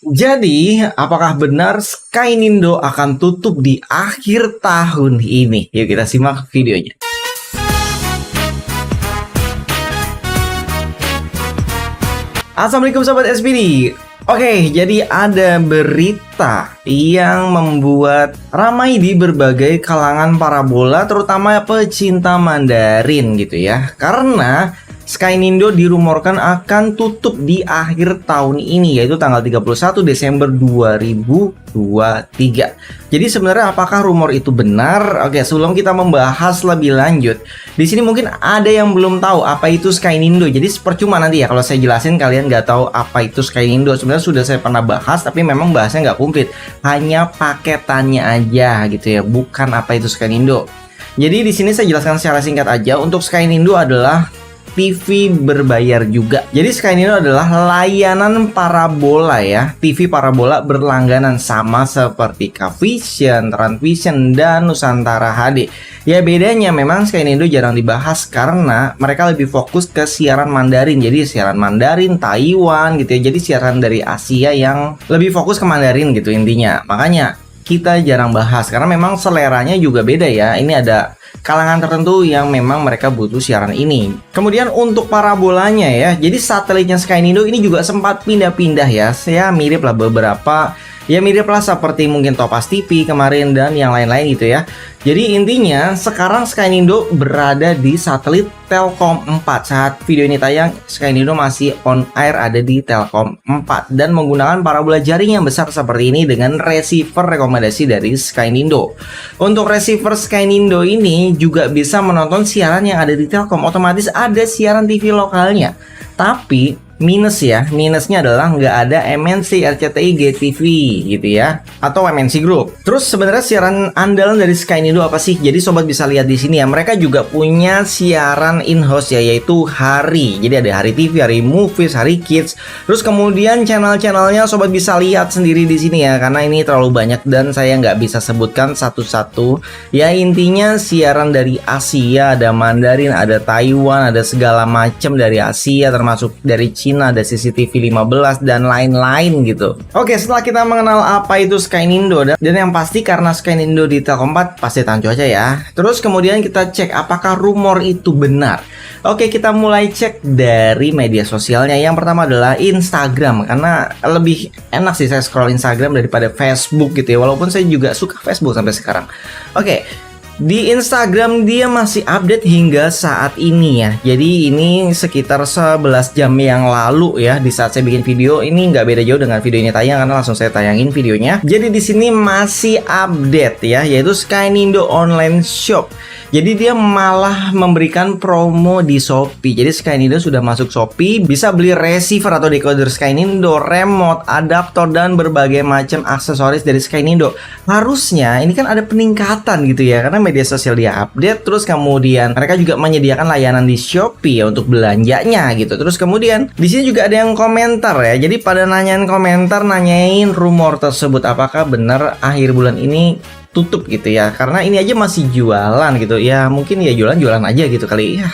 Jadi, apakah benar Skynindo akan tutup di akhir tahun ini? Yuk kita simak videonya. Assalamualaikum Sobat SPD. Oke, jadi ada berita yang membuat ramai di berbagai kalangan parabola, terutama pecinta Mandarin gitu ya. Karena Skynindo dirumorkan akan tutup di akhir tahun ini, yaitu tanggal 31 Desember 2023. Jadi sebenarnya apakah rumor itu benar? Oke, sebelum kita membahas lebih lanjut, di sini mungkin ada yang belum tahu apa itu Skynindo. Jadi percuma nanti ya kalau saya jelasin kalian nggak tahu apa itu Skynindo. Sebenarnya sudah saya pernah bahas, tapi memang bahasnya nggak komplit, hanya paketannya aja gitu ya, bukan apa itu Skynindo. Jadi di sini saya jelaskan secara singkat aja. Untuk Skynindo adalah TV berbayar juga. Jadi Skynindo adalah layanan parabola ya, TV parabola berlangganan sama seperti Cavision, Transvision, dan Nusantara HD. Ya bedanya memang Skynindo jarang dibahas karena mereka lebih fokus ke siaran Mandarin. Jadi siaran Mandarin, Taiwan gitu ya. Jadi siaran dari Asia yang lebih fokus ke Mandarin gitu intinya. Makanya kita jarang bahas karena memang seleranya juga beda ya. Ini ada kalangan tertentu yang memang mereka butuh siaran ini. Kemudian untuk parabolanya ya, jadi satelitnya Skynindo ini juga sempat pindah-pindah ya. Saya mirip lah beberapa, ya mirip lah seperti mungkin Topaz TV kemarin dan yang lain-lain gitu ya. Jadi intinya sekarang Skynindo berada di satelit Telkom 4. Saat video ini tayang, Skynindo masih on air ada di Telkom 4 dan menggunakan parabola jaring yang besar seperti ini dengan receiver rekomendasi dari Skynindo. Untuk receiver Skynindo ini juga bisa menonton siaran yang ada di Telkom, otomatis ada siaran TV lokalnya. Tapi minusnya adalah nggak ada MNC, RCTI, GTV gitu ya, atau MNC Group. Terus sebenarnya siaran andalan dari Skynindo apa sih? Jadi sobat bisa lihat di sini ya, mereka juga punya siaran in-house ya, yaitu Hari. Jadi ada Hari TV, Hari Movies, Hari Kids. Terus kemudian channel-channelnya sobat bisa lihat sendiri di sini ya, karena ini terlalu banyak dan saya nggak bisa sebutkan satu-satu. Ya intinya siaran dari Asia, ada Mandarin, ada Taiwan, ada segala macam dari Asia, termasuk dari China, ada CCTV 15 dan lain-lain gitu. Oke, setelah kita mengenal apa itu Skynindo dan yang pasti karena Skynindo di Telkom 4 pasti tahan cuaca ya. Terus kemudian kita cek apakah rumor itu benar. Oke, kita mulai cek dari media sosialnya. Yang pertama adalah Instagram, karena lebih enak sih saya scroll Instagram daripada Facebook gitu ya, walaupun saya juga suka Facebook sampai sekarang. Oke, di Instagram dia masih update hingga saat ini ya. Jadi ini sekitar 11 jam yang lalu ya. Di saat saya bikin video ini nggak beda jauh dengan video ini tayang karena langsung saya tayangin videonya. Jadi di sini masih update ya, yaitu Skynindo Online Shop. Jadi dia malah memberikan promo di Shopee. Jadi Skynindo sudah masuk Shopee, bisa beli receiver atau decoder Skynindo, remote, adaptor, dan berbagai macam aksesoris dari Skynindo. Harusnya ini kan ada peningkatan gitu ya, karena media sosial dia update. Terus kemudian mereka juga menyediakan layanan di Shopee ya untuk belanjanya gitu. Terus kemudian di sini juga ada yang komentar ya. Jadi pada nanyain komentar, nanyain rumor tersebut apakah benar akhir bulan ini tutup gitu ya, karena ini aja masih jualan gitu ya, mungkin ya jualan aja gitu kali ya.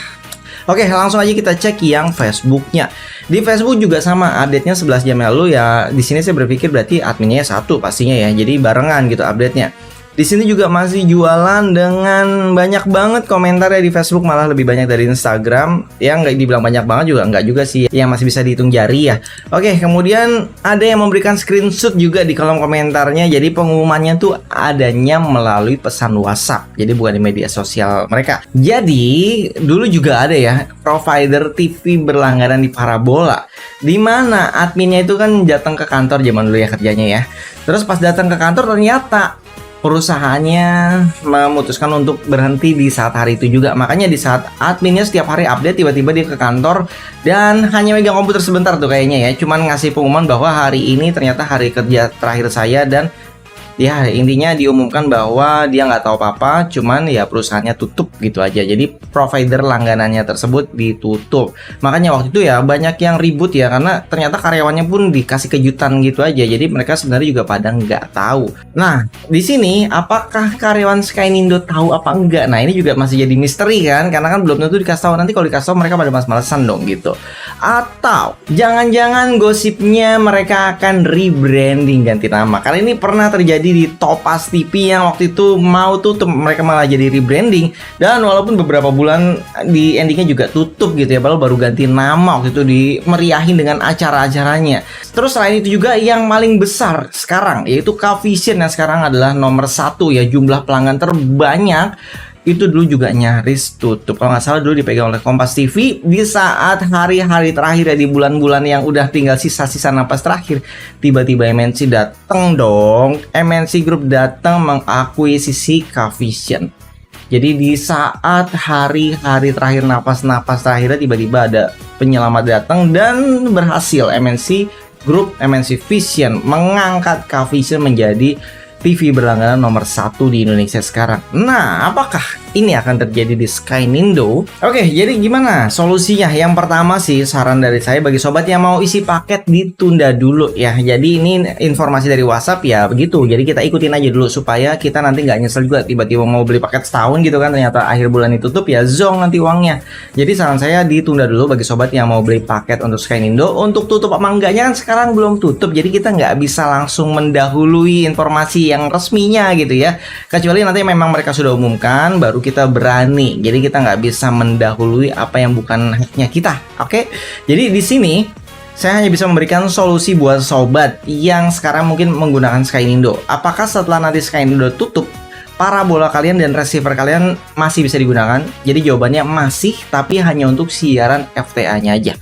Oke, langsung aja kita cek yang Facebooknya. Di Facebook juga sama, update-nya 11 jam lalu ya. Di sini saya berpikir berarti adminnya satu pastinya ya, jadi barengan gitu update-nya. Di sini juga masih jualan dengan banyak banget komentarnya di Facebook, malah lebih banyak dari Instagram. Ya nggak dibilang banyak banget juga, nggak juga sih, yang masih bisa dihitung jari ya. Oke, kemudian ada yang memberikan screenshot juga di kolom komentarnya. Jadi pengumumannya tuh adanya melalui pesan WhatsApp, jadi bukan di media sosial mereka. Jadi dulu juga ada ya provider TV berlangganan di parabola, dimana adminnya itu kan datang ke kantor zaman dulu ya kerjanya ya. Terus pas datang ke kantor ternyata perusahaannya memutuskan untuk berhenti di saat hari itu juga. Makanya di saat adminnya setiap hari update, tiba-tiba dia ke kantor dan hanya megang komputer sebentar tuh kayaknya ya, cuman ngasih pengumuman bahwa hari ini ternyata hari kerja terakhir saya, dan ya intinya diumumkan bahwa dia nggak tahu apa-apa, cuman ya perusahaannya tutup gitu aja. Jadi provider langganannya tersebut ditutup. Makanya waktu itu ya banyak yang ribut ya, karena ternyata karyawannya pun dikasih kejutan gitu aja. Jadi mereka sebenarnya juga pada nggak tahu. Nah di sini apakah karyawan Skynindo tahu apa enggak? Nah ini juga masih jadi misteri kan, karena kan belum tentu dikasih tahu. Nanti kalau dikasih tahu mereka pada males-malesan dong gitu. Atau jangan-jangan gosipnya mereka akan rebranding ganti nama. Karena ini pernah terjadi di Topaz TV yang waktu itu mau tutup, mereka malah jadi rebranding. Dan walaupun beberapa bulan di endingnya juga tutup gitu ya, padahal baru ganti nama waktu itu, dimeriahin dengan acara-acaranya. Terus selain itu juga yang paling besar sekarang yaitu Cavision yang sekarang adalah nomor 1 ya, jumlah pelanggan terbanyak. Itu dulu juga nyaris tutup. Kalau nggak salah dulu dipegang oleh Kompas TV di saat hari-hari terakhir ya, di bulan-bulan yang udah tinggal sisa-sisa napas terakhir. Tiba-tiba MNC datang dong. MNC Group datang mengakuisisi Cavision. Jadi di saat hari-hari terakhir, napas-napas terakhirnya, tiba-tiba ada penyelamat datang dan berhasil MNC Group, MNC Vision mengangkat Cavision menjadi TV berlangganan nomor 1 di Indonesia sekarang. Nah, apakah ini akan terjadi di Skynindo? Oke, jadi gimana solusinya? Yang pertama sih, saran dari saya bagi sobat yang mau isi paket, ditunda dulu ya. Jadi ini informasi dari WhatsApp ya, begitu. Jadi kita ikutin aja dulu supaya kita nanti nggak nyesel juga tiba-tiba mau beli paket setahun gitu kan, ternyata akhir bulan ditutup ya, zong nanti uangnya. Jadi saran saya ditunda dulu bagi sobat yang mau beli paket untuk Skynindo. Untuk tutup apa enggaknya kan sekarang belum tutup, jadi kita nggak bisa langsung mendahului informasi yang resminya gitu ya, kecuali nanti memang mereka sudah umumkan baru kita berani. Jadi kita nggak bisa mendahului apa yang bukan haknya kita. Oke, jadi di sini saya hanya bisa memberikan solusi buat sobat yang sekarang mungkin menggunakan Skynindo. Apakah setelah nanti Skynindo tutup, parabola kalian dan receiver kalian masih bisa digunakan? Jadi jawabannya masih, tapi hanya untuk siaran FTA-nya aja.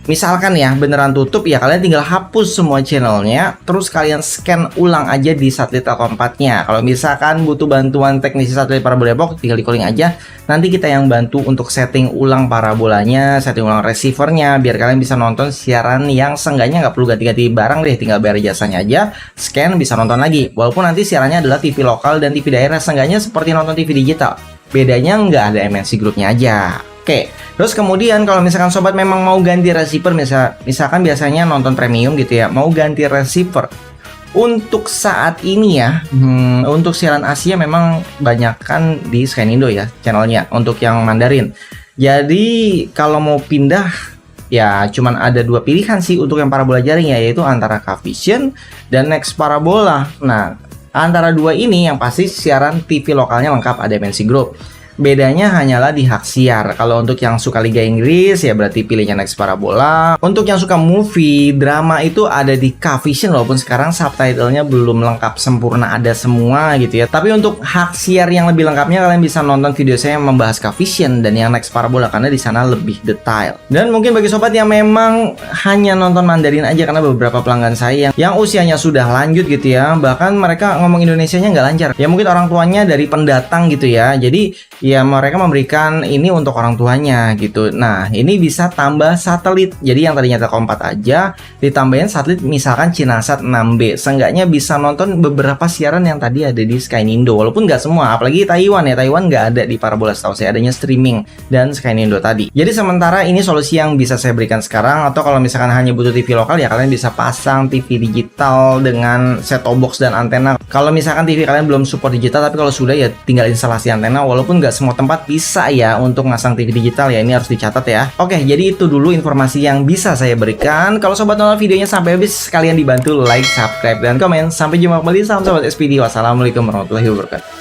Misalkan ya beneran tutup ya, kalian tinggal hapus semua channelnya, terus kalian scan ulang aja di satelit Telkom 4-nya. Kalau misalkan butuh bantuan teknisi satelit Parabola Depok, tinggal di calling aja. Nanti kita yang bantu untuk setting ulang parabolanya, setting ulang receivernya, biar kalian bisa nonton siaran yang seenggaknya nggak perlu ganti-ganti barang deh, tinggal bayar jasanya aja, scan bisa nonton lagi. Walaupun nanti siarannya adalah TV lokal dan TV daerah, seenggaknya seperti nonton TV digital. Bedanya nggak ada MNC Group-nya aja. Oke, terus kemudian kalau misalkan sobat memang mau ganti receiver, misalkan biasanya nonton premium gitu ya, mau ganti receiver. Untuk saat ini ya, untuk siaran Asia memang banyakkan di Skynindo ya channelnya, untuk yang Mandarin. Jadi kalau mau pindah ya cuman ada 2 pilihan sih untuk yang parabola jaring ya, yaitu antara Cavision dan Next Parabola. Nah, antara 2 ini yang pasti siaran TV lokalnya lengkap, ada MNC Group. Bedanya hanyalah di hak siar. Kalau untuk yang suka Liga Inggris ya berarti pilihnya Next Parabola. Untuk yang suka movie, drama itu ada di Cavision, walaupun sekarang subtitlenya belum lengkap sempurna ada semua gitu ya. Tapi untuk hak siar yang lebih lengkapnya kalian bisa nonton video saya yang membahas Cavision dan yang Next Parabola, karena di sana lebih detail. Dan mungkin bagi sobat yang memang hanya nonton Mandarin aja, karena beberapa pelanggan saya yang usianya sudah lanjut gitu ya, bahkan mereka ngomong Indonesianya nggak lancar. Ya mungkin orang tuanya dari pendatang gitu ya. Jadi ya mereka memberikan ini untuk orang tuanya gitu. Nah, ini bisa tambah satelit. Jadi yang tadinya Telkom 4 aja ditambahin satelit, misalkan Cinasat 6B. Seenggaknya bisa nonton beberapa siaran yang tadi ada di Skynindo. Walaupun nggak semua, apalagi Taiwan ya. Taiwan nggak ada di Parabola, setahu saya adanya streaming dan Skynindo tadi. Jadi sementara ini solusi yang bisa saya berikan sekarang. Atau kalau misalkan hanya butuh TV lokal ya kalian bisa pasang TV digital dengan set-top box dan antena. Kalau misalkan TV kalian belum support digital, tapi kalau sudah ya tinggal instalasi antena. Walaupun nggak semua tempat bisa ya untuk ngasang TV digital ya, ini harus dicatat ya. Oke, jadi itu dulu informasi yang bisa saya berikan. Kalau sobat nonton videonya sampai habis, kalian dibantu like, subscribe, dan komen. Sampai jumpa kembali, salam sobat SPD. Wassalamualaikum warahmatullahi wabarakatuh.